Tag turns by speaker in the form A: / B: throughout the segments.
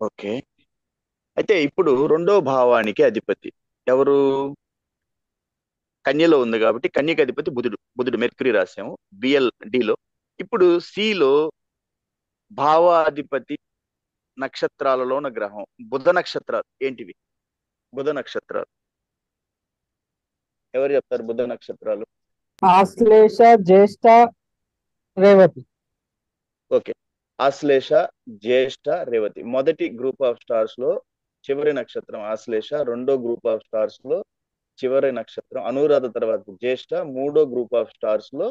A: Okay. అయితే ఇప్పుడు రెండో భావానికి అధిపతి ఎవరు? కన్యలో ఉంది కాబట్టి కన్యకి అధిపతి బుధుడు. బుధుడు మెర్క్యూరీ రాసాము డిలో. ఇప్పుడు సిలో భావాధిపతి నక్షత్రాలలో ఉన్న గ్రహం బుధ నక్షత్రాలు ఏంటివి? బుధ నక్షత్రాలు ఎవరు చెప్తారు? బుధ నక్షత్రాలు.
B: ఆశ్లేష, జ్యేష్ఠ, రేవతి.
A: ఓకే. ఆశ్లేష, జ్యేష్ఠ, రేవతి మొదటి గ్రూప్ ఆఫ్ స్టార్స్ లో చివరి నక్షత్రం ఆశ్లేష. రెండో గ్రూప్ ఆఫ్ స్టార్స్ లో చివరి నక్షత్రం అనురాధ, తర్వాత జ్యేష్ఠ. మూడో గ్రూప్ ఆఫ్ స్టార్స్ లో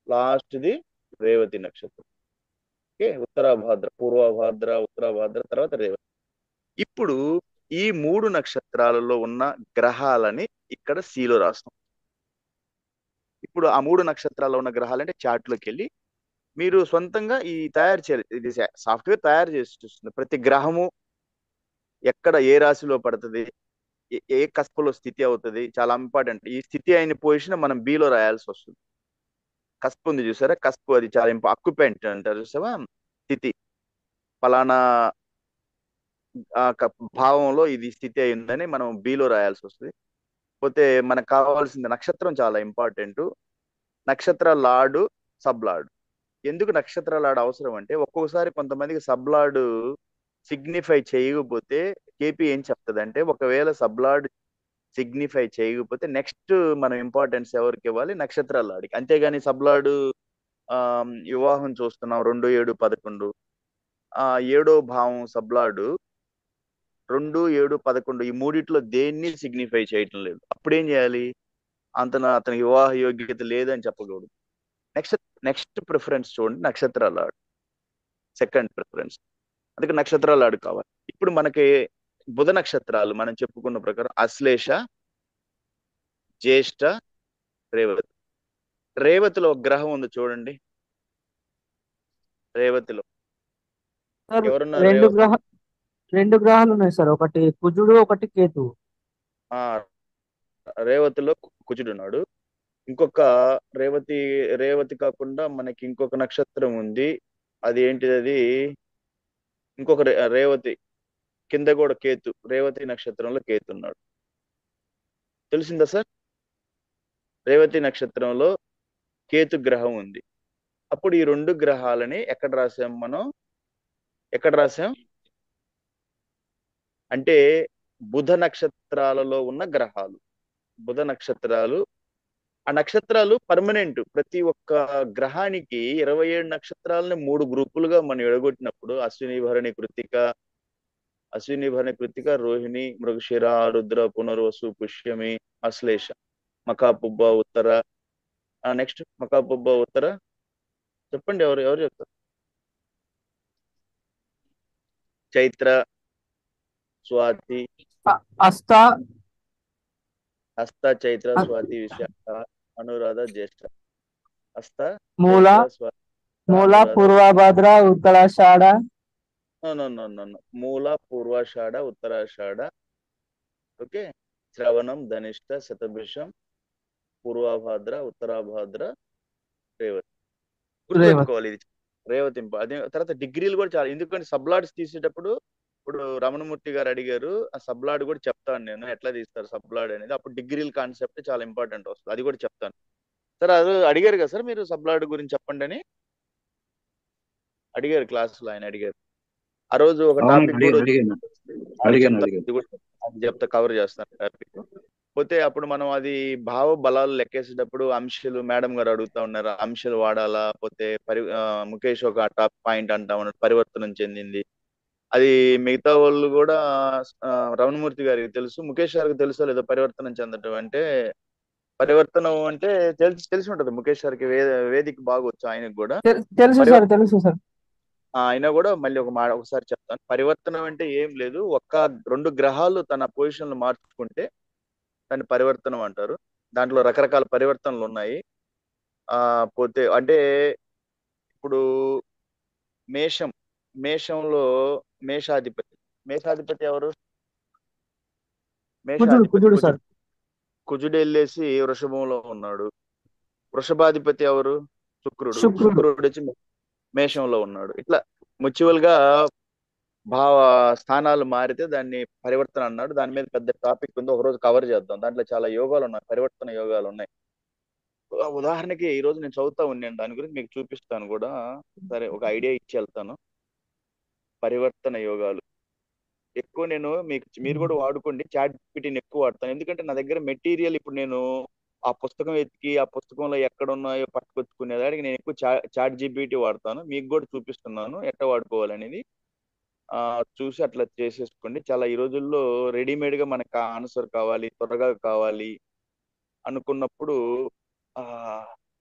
A: లాస్ట్ ది రేవతి నక్షత్రం. ఓకే. ఉత్తరాభాద్ర, పూర్వభాద్ర, ఉత్తరాభాద్ర, తర్వాత రేవతి. ఇప్పుడు ఈ మూడు నక్షత్రాలలో ఉన్న గ్రహాలని ఇక్కడ సిలో రాస్తాం. ఇప్పుడు ఆ మూడు నక్షత్రాల్లో ఉన్న గ్రహాలంటే చార్ట్లోకి వెళ్ళి మీరు సొంతంగా ఈ తయారు చేయాలి. ఇది సాఫ్ట్వేర్ తయారు చేసి చూస్తుంది. ప్రతి గ్రహము ఎక్కడ ఏ రాశిలో పడుతుంది, ఏ కస్పలో స్థితి అవుతుంది, చాలా ఇంపార్టెంట్. ఈ స్థితి అయిన పొజిషన్ మనం బిలో రాయాల్సి వస్తుంది. కస్ప్ ఉంది చూసారా, కస్ప్ అది చాలా అక్యుపెంట్ అంటారు చూసావా, స్థితి. ఫలానా భావంలో ఇది స్థితి అయిందని మనం బిలో రాయాల్సి వస్తుంది. పోతే మనకు కావాల్సింది నక్షత్రం చాలా ఇంపార్టెంట్. నక్షత్ర లార్డు, సబ్ లార్డు. ఎందుకు నక్షత్ర లార్డు అవసరం అంటే ఒక్కొక్కసారి కొంతమందికి సబ్ లార్డు సిగ్నిఫై చేయకపోతే కేపీ ఏం చెప్తుంది అంటే, ఒకవేళ సబ్ లార్డ్ సిగ్నిఫై చేయకపోతే నెక్స్ట్ మనం ఇంపార్టెన్స్ ఎవరికి ఇవ్వాలి? నక్షత్రాల లార్డ్కి. అంతేగాని సబ్ లార్డు వివాహం చూస్తున్నాం 2, 7, 11. ఆ ఏడో భావం సబ్ లార్డు 2, 7, 11 ఈ మూడిట్లో దేన్ని సిగ్నిఫై చేయటం లేదు. అప్పుడేం చేయాలి? అతనికి వివాహ యోగ్యత లేదని చెప్పకూడదు. నెక్స్ట్ నెక్స్ట్ ప్రిఫరెన్స్ చూడండి, నక్షత్రాల లార్డ్ సెకండ్ ప్రిఫరెన్స్. అందుకే నక్షత్రాల లార్డ్ కావాలి. ఇప్పుడు మనకి బుధ నక్షత్రాలు మనం చెప్పుకున్న ప్రకారం అశ్లేష, జ్యేష్ఠ, రేవతి. రేవతిలో ఒక గ్రహం ఉంది చూడండి. రేవతిలో
B: సార్,
A: ఎవరున్నారు
B: రెండు
A: రేవతి?
B: గ్రహ రెండు గ్రహాలు ఉన్నాయి సార్, ఒకటి కుజుడు, ఒకటి కేతువు.
A: ఆ రేవతిలో కుజుడు ఉన్నాడు. ఇంకొక రేవతి రేవతి కాకుండా మనకి ఇంకొక నక్షత్రం ఉంది. అది ఏంటిది అది? ఇంకొక రేవతి కింద కూడా కేతు. రేవతి నక్షత్రంలో కేతు ఉన్నాడు. తెలిసిందా సార్? రేవతి నక్షత్రంలో కేతు గ్రహం ఉంది. అప్పుడు ఈ రెండు గ్రహాలని ఎక్కడ రాసాం మనం? ఎక్కడ రాసాం అంటే బుధ నక్షత్రాలలో ఉన్న గ్రహాలు. బుధ నక్షత్రాలు, ఆ నక్షత్రాలు పర్మనెంట్. ప్రతి ఒక్క గ్రహానికి 27 నక్షత్రాలని 3 గ్రూపులుగా మనం ఎడగొట్టినప్పుడు అశ్విని భరణి కృతిక, రోహిణి, మృగశిర, ఆరుద్ర, పునర్వసు, పుష్యమి, అశ్లేష, మఖాపుబ్బ, ఉత్తర. నెక్స్ట్ మఖాపుబ్బ, ఉత్తర. చెప్పండి, ఎవరు ఎవరు చెప్తారు? చైత్ర, స్వాతి,
B: అస్త,
A: హస్త, చైత్ర, స్వాతి, విశాఖ, అనురాధ, జ్యేష్ఠ. హస్త,
B: మూల,
A: చైత్ర, స్వాతి, అనురాధ,
B: పూర్వభద్ర, ఉత్తరాషాఢ.
A: మూల, పూర్వాషాఢ, ఉత్తరాషాఢ. ఓకే. శ్రవణం, ధనిష్ట, శతభిషం, పూర్వభాద్ర, ఉత్తరాభాద్ర, రేవతి.
B: రేవతి.
A: గుర్తుపెట్టుకోవాలి ఇది. రేవతి అదే తర్వాత డిగ్రీలు కూడా చాలా. ఎందుకంటే సబ్లాడ్స్ తీసేటప్పుడు ఇప్పుడు రమణమూర్తి గారు అడిగారు, ఆ సబ్లాడ్ కూడా చెప్తాను నేను ఎట్లా తీస్తారు సబ్లాడ్ అనేది. అప్పుడు డిగ్రీల కాన్సెప్ట్ చాలా ఇంపార్టెంట్ వస్తుంది, అది కూడా చెప్తాను. సార్ అది అడిగారు కదా సార్, మీరు సబ్లాడ్ గురించి చెప్పండి అని అడిగారు, క్లాసులో ఆయన అడిగారు. ఆ రోజు ఒక
C: అవునండి,
A: టాపిక్ కూడా
C: అడిగాను
A: వచ్చింది.
C: అడిగాను
A: అది
C: అడిగాను
A: చెప్తా,
C: అడిగాను
A: అది కూడా అది చెప్తా, కవర్ చేస్తాను టాపిక్. పోతే అప్పుడు మనం అది భావ బలాలు లెక్కేసేటప్పుడు అంశాలు మేడం గారు అడుగుతా ఉన్నారు, అంశాలు వాడాలా పోతే ముఖేష్ ఒక టాప్ పాయింట్ అంటా ఉన్నాడు, పరివర్తనం చెందింది. అది మిగతా వాళ్ళు కూడా ఆ, రమణమూర్తి గారికి తెలుసు, ముఖేష్ గారికి తెలుసో లేదో పరివర్తనం చెందటం అంటే. పరివర్తనం అంటే తెలిసి ఉంటది ముఖేష్ గారికి, వేదిక బాగా వచ్చు ఆయనకు కూడా.
B: తెలుసు సార్,
A: పరివర్తన
B: తెలుసు సార్.
A: అయినా కూడా మళ్ళీ ఒకసారి చెప్తాను. పరివర్తనం అంటే ఏం లేదు, రెండు గ్రహాలు తన పొజిషన్లు మార్చుకుంటే దాన్ని పరివర్తనం అంటారు. దాంట్లో రకరకాల పరివర్తనలు ఉన్నాయి. ఆ పోతే అంటే ఇప్పుడు మేషం మేషంలో మేషాధిపతి మేషాధిపతి ఎవరు?
B: కుజుడు,
A: మేషాధిపతి
B: కుజుడు సార్.
A: కుజుడు. కుజుడు వెళ్ళేసి వృషభంలో ఉన్నాడు. వృషభాధిపతి ఎవరు? శుక్రుడు.
B: శుక్రుడు.
A: శుక్రుడు వచ్చి మేషంలో ఉన్నాడు. ఇట్లా మ్యూచువల్ గా భావ స్థానాలు మారితే దాన్ని పరివర్తన అన్నాడు. దాని మీద పెద్ద టాపిక్ ఉంది, ఒక రోజు కవర్ చేద్దాం. దాంట్లో చాలా యోగాలు ఉన్నాయి, పరివర్తన యోగాలు ఉన్నాయి. ఉదాహరణకి ఈ రోజు నేను చదువుతా ఉన్నాను, దాని గురించి మీకు చూపిస్తాను కూడా. సరే, ఒక ఐడియా ఇచ్చి వెళ్తాను. పరివర్తన యోగాలు ఎక్కువ నేను మీరు కూడా వాడుకోండి. చాట్ జీపీటీని ఎక్కువ వాడతాను, ఎందుకంటే నా దగ్గర మెటీరియల్ ఇప్పుడు నేను ఆ పుస్తకం ఎత్తికి ఆ పుస్తకంలో ఎక్కడ ఉన్నాయో పట్టుకొచ్చుకునేదానికి నేను ఎక్కువ చాట్ జీపీటీ వాడతాను. మీకు కూడా చూపిస్తున్నాను ఎట్లా వాడుకోవాలనేది. ఆ చూసి అట్లా చేసేసుకోండి. చాలా ఈ రోజుల్లో రెడీమేడ్ గా మనకు ఆన్సర్ కావాలి, త్వరగా కావాలి అనుకున్నప్పుడు ఆ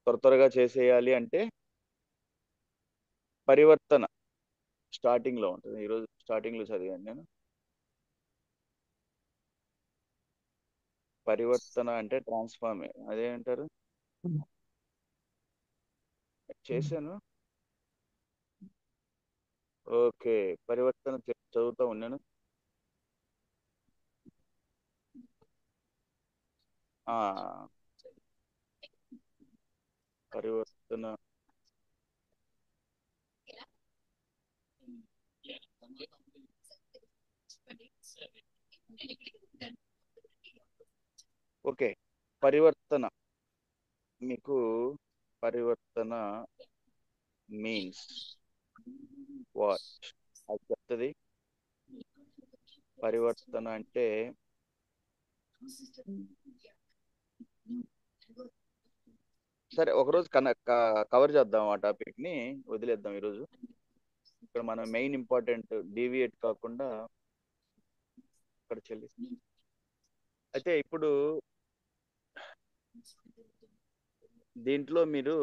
A: త్వరగా చేసేయాలి అంటే పరివర్తన స్టార్టింగ్ లో ఉంటుంది. ఈరోజు స్టార్టింగ్ లో చదివాను నేను. పరివర్తన అంటే ట్రాన్స్ఫార్మే, అదే అంటారు. చేశాను. ఓకే, పరివర్తన చదువుతా ఉన్నాను. ఆ పరివర్తన ఓకే. పరివర్తన మీకు పరివర్తన మీన్స్ వాట్ అది చెప్తుంది. పరివర్తన అంటే సరే ఒకరోజు కవర్ చేద్దాం ఆ టాపిక్ ని, వదిలేద్దాం ఈరోజు. ఇక్కడ మనం మెయిన్ ఇంపార్టెంట్ డీవియేట్ కాకుండా ఇక్కడ చెల్లి. అయితే ఇప్పుడు దీంట్లో మీరు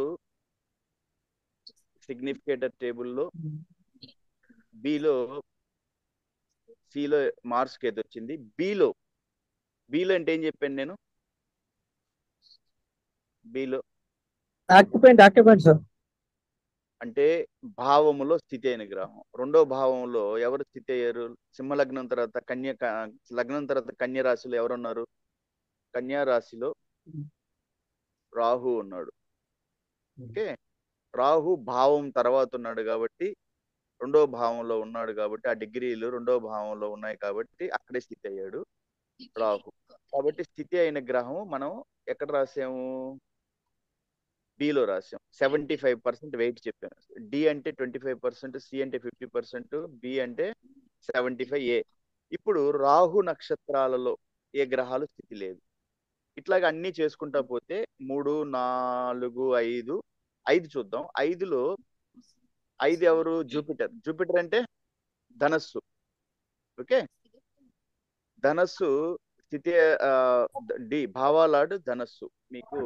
A: సిగ్నిఫికేటర్ టేబుల్లో బిలో సిలో మార్క్స్ కి ఏది వచ్చింది, బిలో అంటే ఏం చెప్పాను నేను? Below
B: active point sir.
A: అంటే భావములో స్థితి అయిన గ్రహం. రెండో భావంలో ఎవరు స్థితి అయ్యారు? సింహలగ్నం తర్వాత లగ్నం తర్వాత కన్య రాశిలో ఎవరున్నారు? కన్యా రాశిలో రాహు ఉన్నాడు. ఓకే, రాహు భావం తర్వాత ఉన్నాడు కాబట్టి, రెండో భావంలో ఉన్నాడు కాబట్టి, ఆ డిగ్రీలు రెండో భావంలో ఉన్నాయి కాబట్టి అక్కడే స్థితి అయ్యాడు రాహు. కాబట్టి స్థితి అయిన గ్రహం మనం ఎక్కడ రాసాము? బిలో రాసాం. 75% వెయిట్ చెప్పాను. డి అంటే 25%, సి అంటే 50%, బి అంటే 75, ఏ. ఇప్పుడు రాహు నక్షత్రాలలో ఏ గ్రహాలు స్థితి లేదు. ఇట్లాగ అన్ని చేసుకుంటా పోతే 3, 4, 5, 5 చూద్దాం. 5లో 5 ఎవరు? జూపిటర్. జూపిటర్ అంటే ధనస్సు. ఓకే, ధనస్సు స్థితి. ఆ, డి భావాలాడు ధనస్సు. మీకు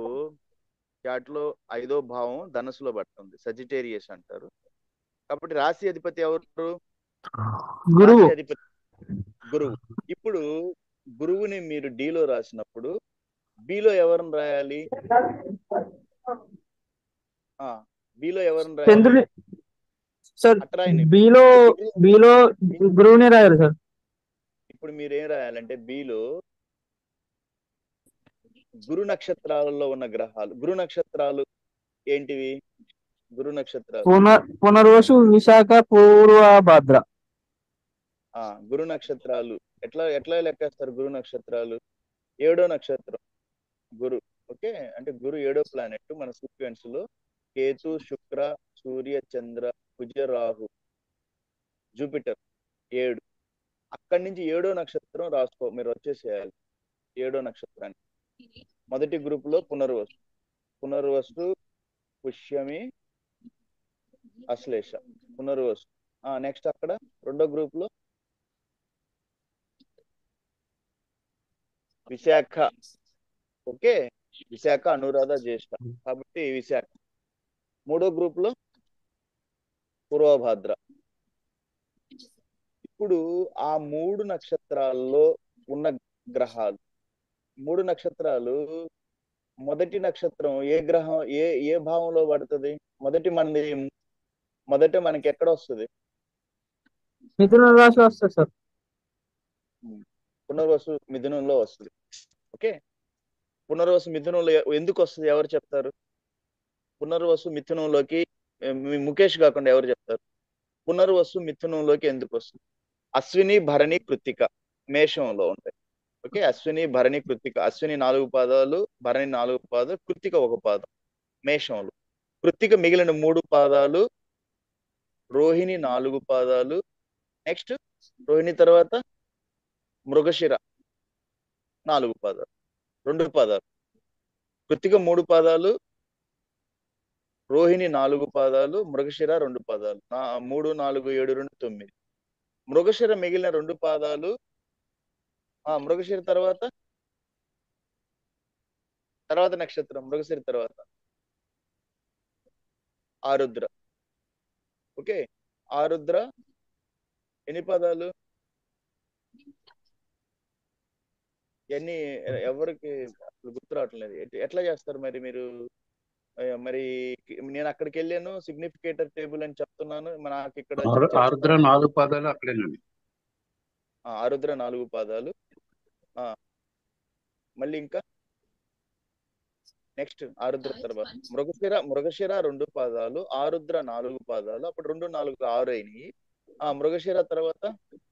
A: చాట్లో 5వ భావం ధనస్సులో పడుతుంది, సజిటేరియస్ అంటారు. కాబట్టి రాశి అధిపతి ఎవరు? రాశి
B: గురువు.
A: అధిపతి గురువు. ఇప్పుడు గురువుని మీరు డిలో రాసినప్పుడు బిలో ఎవరిని రాయాలి? ఆ బిలో ఎవరిని రాయాలి?
B: చంద్రుని సార్.
A: అట్రాయని
B: బిలో
A: డిగ్రీ.
B: బిలో గురువునే రాయాలి సార్.
A: ఇప్పుడు మీరు ఏం రాయాలంటే బిలో గురు నక్షత్రాలలో ఉన్న గ్రహాలు. గురు నక్షత్రాలు ఏంటివి? గురు నక్షత్రాలు
B: పునర్వసు, విశాఖ, పూర్వ భాద్ర.
A: గురు నక్షత్రాలు ఎట్లా ఎట్లా లెక్కేస్తారు? గురు నక్షత్రాలు 7వ నక్షత్రం గురు. ఓకే, అంటే గురు 7వ ప్లానెట్ మన సీక్వెన్స్ లో. కేతు, శుక్ర, సూర్య, చంద్ర, కుజ, రాహు, జూపిటర్ 7. అక్కడి నుంచి 7వ నక్షత్రం రాసుకో, మీరు వచ్చేసేయాలి 7వ నక్షత్రాన్ని. మొదటి గ్రూప్ లో పునర్వసు. పునర్వసు, పుష్యమి, అశ్లేష, పునర్వసు. నెక్స్ట్ అక్కడ రెండో గ్రూప్ లో విశాఖ. ఓకే, విశాఖ, అనురాధ, జ్యేష్ఠ, కాబట్టి విశాఖ. మూడో గ్రూప్ లో పూర్వభాద్ర. ఇప్పుడు ఆ 3 నక్షత్రాల్లో ఉన్న గ్రహాలు, 3 నక్షత్రాలు, మొదటి నక్షత్రం ఏ గ్రహం ఏ భావంలో పడుతుంది? మొదట మనకి ఎక్కడ వస్తుంది?
B: మిథున రాశి వస్తుంది సార్.
A: పునర్వసు మిథునంలో వస్తుంది. ఓకే, పునర్వసు మిథునంలో ఎందుకు వస్తుంది? ఎవరు చెప్తారు? పునర్వసు మిథునంలోకి ముఖేష్ కాకుండా ఎవరు చెప్తారు? పునర్వసు మిథునంలోకి ఎందుకు వస్తుంది? అశ్విని భరణి కృత్తిక మేషంలో ఉంటాయి. ఓకే, అశ్విని భరణి కృత్తిక. అశ్విని 4 పాదాలు, భరణి 4 పాదాలు, కృత్తిక 1 పాదం మేషంలో. కృత్తిక మిగిలిన 3 పాదాలు, రోహిణి 4 పాదాలు. నెక్స్ట్ రోహిణి తర్వాత మృగశిర 4 పాదాలు, 2 పాదాలు. కృత్తిక 3 పాదాలు, రోహిణి 4 పాదాలు, మృగశిర 2 పాదాలు. 3, 4, 7, 2, 9. మృగశిర మిగిలిన 2 పాదాలు. మృగశిర తర్వాత నక్షత్రం మృగశిర తర్వాత ఆరుద్ర. ఓకే, ఆరుద్ర ఎన్ని పదాలు? ఎన్ని? ఎవరికి గుర్తు రావట్లేదు. ఎట్లా చేస్తారు మరి మీరు? మరి నేను అక్కడికి వెళ్ళాను, సిగ్నిఫికేటర్ టేబుల్ అని చెప్తున్నాను, నాకు ఇక్కడ
C: ఆరుద్ర 4 పాదాలు అక్కడేనండి.
A: ఆరుద్ర 4 పాదాలు. మళ్ళీ ఇంకా నెక్స్ట్ ఆరుద్ర తర్వాత మృగశిర 2 పాదాలు, ఆరుద్ర 4 పాదాలు. అప్పుడు 2, 4, 6 అయినాయి. మృగశిర తర్వాత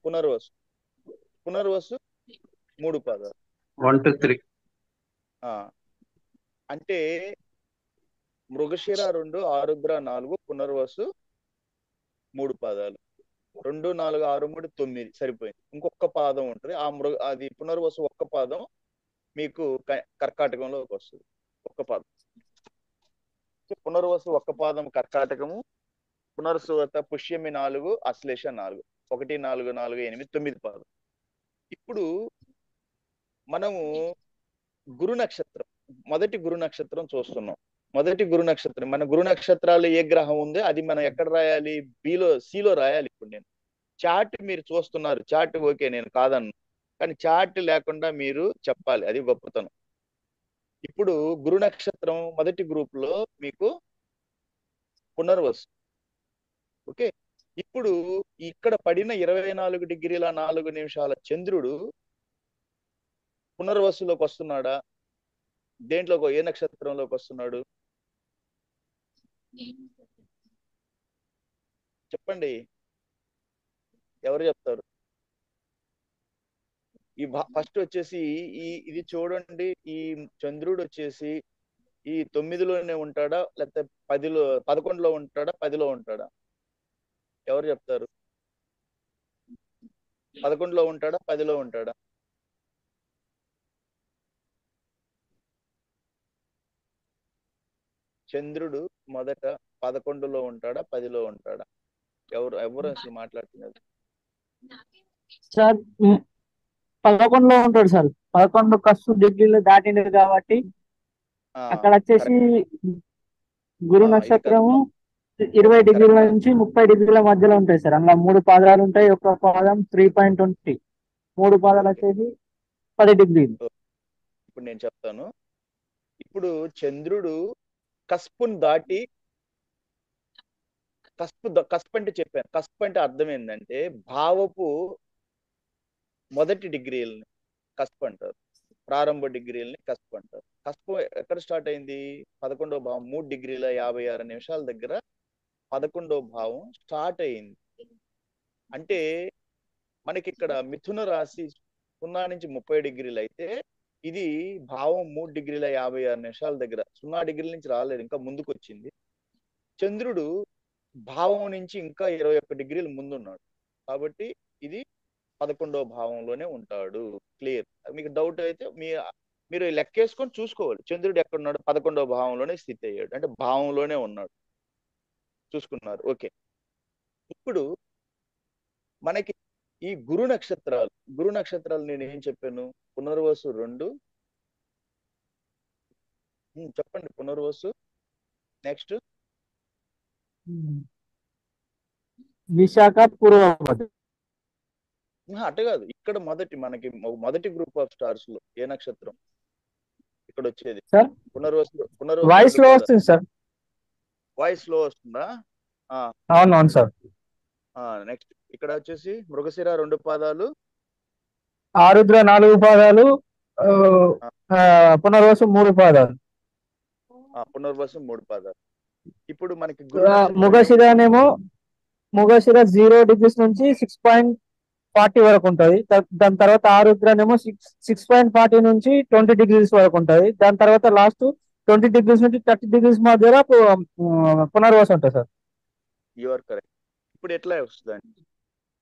A: పునర్వసు 3 పాదాలు.
C: 1, 2, 3.
A: అంటే మృగశిర 2, ఆరుద్ర 4, పునర్వసు 3 పాదాలు. 2, 4, 6, 3, 9 సరిపోయింది. ఇంకొక పాదం ఉంటుంది. అది పునర్వసు 1 పాదం మీకు కర్కాటకంలోకి వస్తుంది. 1 పాదం. పునర్వసు 1 పాదం కర్కాటకము, పునర్సువత పుష్యమి 4, అశ్లేష 4. 1, 4, 4, 8, 9 పాదం. ఇప్పుడు మనము గురు నక్షత్రం, మొదటి గురు నక్షత్రం చూస్తున్నాం. మొదటి గురు నక్షత్రం, మన గురు నక్షత్రాలు ఏ గ్రహం ఉందో అది మనం ఎక్కడ రాయాలి? సిలో రాయాలి. ఇప్పుడు నేను చార్ట్ మీరు చూస్తున్నారు, చార్ట్ ఓకే, నేను కాదన్ను, కానీ చార్ట్ లేకుండా మీరు చెప్పాలి, అది గొప్పతనం. ఇప్పుడు గురు నక్షత్రం మొదటి గ్రూప్ లో మీకు పునర్వసు. ఓకే, ఇప్పుడు ఇక్కడ పడిన 24 డిగ్రీల 4 నిమిషాల చంద్రుడు పునర్వసులోకి వస్తున్నాడా? దేంట్లోకి, ఏ నక్షత్రంలోకి వస్తున్నాడు చెప్పండి, ఎవరు చెప్తారు? ఫస్ట్ వచ్చేసి ఇది చూడండి. ఈ చంద్రుడు వచ్చేసి ఈ 9లోనే ఉంటాడా, లేకపోతే 11లో ఉంటాడా, 10లో ఉంటాడా? ఎవరు చెప్తారు? 11లో ఉంటాడా, 10లో ఉంటాడా? చంద్రుడు మొదట 11లో ఉంటాడా, 10లో ఉంటాడా? ఎవరు అసలు మాట్లాడుతున్నారు?
B: సార్ 11లో ఉంటాడు సార్. 11 కస్తు డిగ్రీలు దాటింది కాబట్టి అక్కడ వచ్చేసి గురు నక్షత్రము 20 డిగ్రీల నుంచి 30 డిగ్రీల మధ్యలో ఉంటాయి సార్. అందులో 3 పాదాలు ఉంటాయి. ఒక పాదం 3.20, 3 పాదాలు వచ్చేసి 10 డిగ్రీలు.
A: ఇప్పుడు నేను చెప్తాను. ఇప్పుడు చంద్రుడు కస్పును దాటి, కస్ప్ అంటే చెప్పాను. కస్ప్ అంటే అర్థం ఏంటంటే భావపు మొదటి డిగ్రీలని కస్ప్ అంటారు, ప్రారంభ డిగ్రీలని కస్ప్ అంటారు. కస్ప్ ఎక్కడ స్టార్ట్ అయింది? 11వ భావం 3 డిగ్రీల 56 నిమిషాల దగ్గర 11వ భావం స్టార్ట్ అయింది. అంటే మనకి ఇక్కడ మిథున రాశి 0 నుంచి 30 డిగ్రీలు అయితే, ఇది భావం 3 డిగ్రీల 56 నిమిషాల దగ్గర 0 డిగ్రీల నుంచి రాలేదు, ఇంకా ముందుకు వచ్చింది. చంద్రుడు భావం నుంచి ఇంకా 21 డిగ్రీలు ముందున్నాడు, కాబట్టి ఇది 11వ భావంలోనే ఉంటాడు. క్లియర్? మీకు డౌట్ అయితే మీరు లెక్కేసుకొని చూసుకోవాలి, చంద్రుడు ఎక్కడున్నాడు? 11వ భావంలోనే స్థితి అయ్యాడు, అంటే భావంలోనే ఉన్నాడు. చూసుకున్నారు? ఓకే. ఇప్పుడు మనకి ఈ గురు నక్షత్రాలు నేను ఏం చెప్పాను? పునర్వసు 2. చెప్పండి పునర్వసు. నెక్స్ట్
B: విశాఖ, పూర్వభద్ర.
A: అట్ట కాదు, ఇక్కడ మనకి మొదటి గ్రూప్ ఆఫ్ స్టార్స్ లో ఏ నక్షత్రం ఇక్కడ వచ్చేది?
B: సార్
A: పునర్వసు
B: వాయిస్ లో వస్తుంది సార్.
A: వాయిస్ లో వస్తుందా?
B: అవునవును సార్.
A: నెక్స్ట్ ఇక్కడ వచ్చేసి మృగశిర 2 పాదాలు,
B: ఆరుద్ర 4 పాదాలు, పునర్వసు 3 పాదాలు.
A: పునర్వసు 3 పాదాలు. ఇప్పుడు మనకి
B: మృగశిరనేమో 0 డిగ్రీస్ నుంచి 6.5 40 వరకు ఉంటుంది. దాని తర్వాత ఆరుద్రనేమో 6.40 నుంచి 20 డిగ్రీస్ వరకు ఉంటుంది. దాని తర్వాత లాస్ట్ 20 డిగ్రీస్ నుంచి 30 డిగ్రీస్ మధ్యలో పునర్వసు ఉంటుంది సార్.
A: You are correct. ఇప్పుడు ఎట్లా వస్తుందండి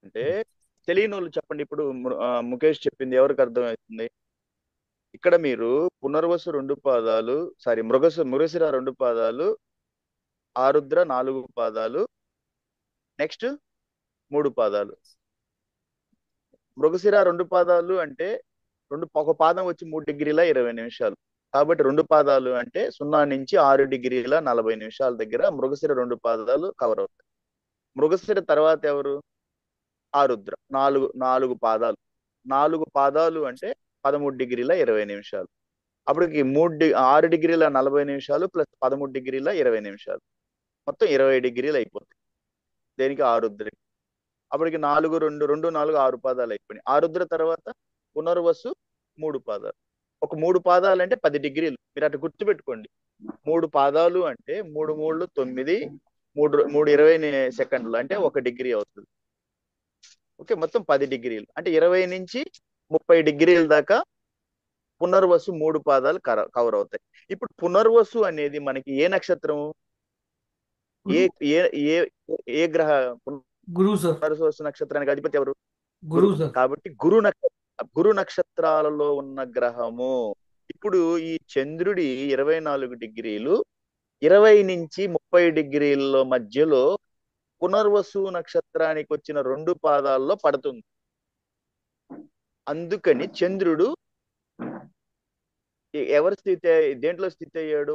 A: అంటే తెలియని వాళ్ళు చెప్పండి. ఇప్పుడు ముఖేష్ చెప్పింది ఎవరికి అర్థమవుతుంది? ఇక్కడ మీరు పునర్వసు 2 పాదాలు, సారీ మృగశిర 2 పాదాలు, ఆరుద్ర 4 పాదాలు, నెక్స్ట్ 3 పాదాలు. మృగశిర 2 పాదాలు అంటే ఒక పాదం వచ్చి 3 డిగ్రీల 20 నిమిషాలు. కాబట్టి 2 పాదాలు అంటే 0 నుంచి 6 డిగ్రీల 40 నిమిషాల దగ్గర మృగశిర 2 పాదాలు కవర్ అవుతాయి. మృగశిర తర్వాత ఎవరు? ఆరుద్ర 4 పాదాలు. 4 పాదాలు అంటే 13 డిగ్రీల 20 నిమిషాలు. అప్పటికి 6 డిగ్రీల 40 నిమిషాలు ప్లస్ 13 డిగ్రీల 20 నిమిషాలు, మొత్తం 20 డిగ్రీలు అయిపోతాయి. దేనికి? ఆరుద్రకి. అప్పటికి 4, 2, 2, 4, 6 పాదాలు అయిపోయినాయి. ఆరుద్ర తర్వాత పునర్వసు 3 పాదాలు. ఒక 3 పాదాలు అంటే 10 డిగ్రీలు. మీరు అటు గుర్తుపెట్టుకోండి. 3 పాదాలు అంటే 3, 3, 9, 3, 20 సెకండ్లు అంటే 1 డిగ్రీ అవుతుంది. ఓకే, మొత్తం 10 డిగ్రీలు అంటే 20 నుంచి 30 డిగ్రీల దాకా పునర్వసు 3 పాదాలు కవర్ అవుతాయి. ఇప్పుడు పునర్వసు అనేది మనకి ఏ నక్షత్రము? ఏ ఏ ఏ ఏ గ్రహ?
D: గురువు సార్.
A: పునర్వసు నక్షత్రానికి అధిపతి ఎవరు?
D: గురువు సార్.
A: కాబట్టి గురు నక్షత్రాలలో ఉన్న గ్రహము. ఇప్పుడు ఈ చంద్రుడి 24 డిగ్రీలు 20 నుంచి 30 డిగ్రీల మధ్యలో పునర్వసు నక్షత్రానికి వచ్చిన 2 పాదాల్లో పడుతుంది. అందుకని చంద్రుడు దేంట్లో స్థితి అయ్యాడు?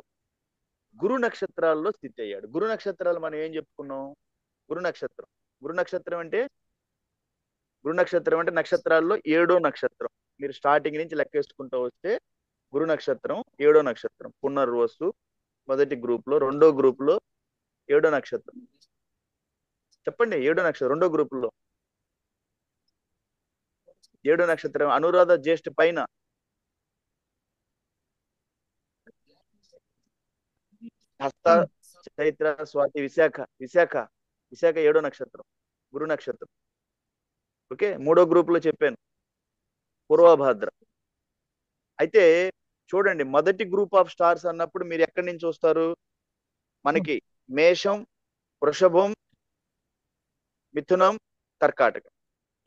A: గురు నక్షత్రాల్లో స్థితి అయ్యాడు. గురు నక్షత్రాలు మనం ఏం చెప్పుకున్నాం? గురు నక్షత్రం అంటే నక్షత్రాల్లో 7వ నక్షత్రం. మీరు స్టార్టింగ్ నుంచి లెక్కేసుకుంటూ వస్తే గురు నక్షత్రం 7వ నక్షత్రం. పునర్వసు మొదటి గ్రూప్ లో, 2వ గ్రూప్ లో 7వ నక్షత్రం. చెప్పండి, 7వ నక్షత్రం 2వ గ్రూప్ లో 7వ నక్షత్రం అనురాధ జ్యేష్ఠ పైన హస్త, చైత్ర, స్వాతి, విశాఖ 7వ నక్షత్రం గురు నక్షత్రం. ఓకే, 3వ గ్రూప్ లో చెప్పాను పూర్వభాద్ర. అయితే చూడండి, మొదటి గ్రూప్ ఆఫ్ స్టార్స్ అన్నప్పుడు మీరు ఎక్కడి నుంచి వస్తారు? మనకి మేషం, వృషభం, మిథునం, కర్కాటకం